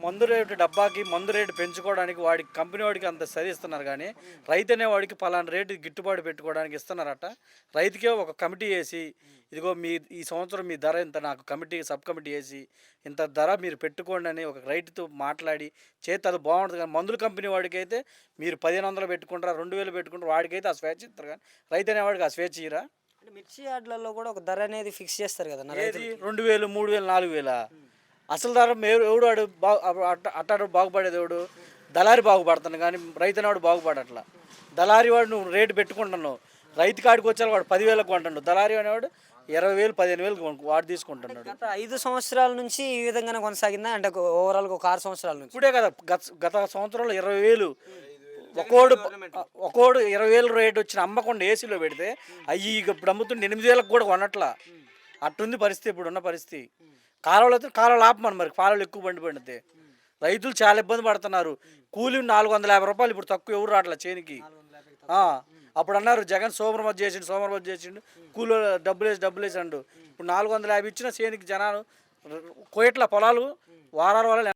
మందు రేటు డబ్బాకి మందు రేటు పెంచుకోవడానికి వాడికి కంపెనీ వాడికి అంత సరి ఇస్తున్నారు కానీ రైతు అనే వాడికి పలానా రేటు గిట్టుబాటు పెట్టుకోవడానికి ఇస్తున్నారట. రైతుకే ఒక కమిటీ వేసి ఇదిగో మీ ఈ సంవత్సరం మీ ధర ఇంత నాకు కమిటీ సబ్ కమిటీ వేసి ఇంత ధర మీరు పెట్టుకోండి అని ఒక రైతుతో మాట్లాడి చేస్తే అది బాగుంటుంది. కానీ మందుల కంపెనీ వాడికి అయితే మీరు 1500 పెట్టుకుంటారా 2000 పెట్టుకుంటారు, వాడికైతే ఆ స్వేచ్ఛ ఇస్తారు కానీ రైతు అనేవాడికి ఆ స్వేచ్ఛ ఇరా. అంటే మిర్చి యార్డ్లలో కూడా ఒక ధర అనేది ఫిక్స్ చేస్తారు కదా ఏది 2000 3000 4000 అసలు ధర ఎవడు వాడు అట్టాడు బాగుపడేది ఎవడు దళారి బాగుపడుతున్నాడు కానీ రైతు అనేవాడు బాగుపడట్లా. దళారి వాడు నువ్వు రేటు పెట్టుకుంటున్నావు, రైతు కాడికి వచ్చాక వాడు 10,000 కొంటున్నాడు, దళారి అనేవాడు 20,000 15,000 వాడు తీసుకుంటున్నాడు. గత 5 సంవత్సరాల నుంచి ఈ విధంగానే కొనసాగిందా అంటే ఓవరాల్గా ఒక 6 సంవత్సరాల నుంచి? ఇప్పుడే కదా గత సంవత్సరంలో 20,000 ఒక్కోడు 20,000 రేటు వచ్చిన అమ్మకుండా ఏసీలో పెడితే అవి ఇప్పుడు అమ్ముతుంటే 8,000 కూడా కొనట్లా. అట్టుంది పరిస్థితి ఇప్పుడున్న పరిస్థితి. కాలువలు అయితే కాలువలు ఆపమని మరి కాలువలు ఎక్కువ బండి పడితే రైతులు చాలా ఇబ్బంది పడుతున్నారు. కూలి 450 రూపాయలు ఇప్పుడు తక్కువ ఎవరు రావట్లే చేనికి. అప్పుడు అన్నారు జగన్ సోమరమతి చేసిండు కూలీలో డబ్బులు వేసి అండు. ఇప్పుడు 450 ఇచ్చిన చేనికి జనాలు కోయట్ల పొలాలు వారాల వల్ల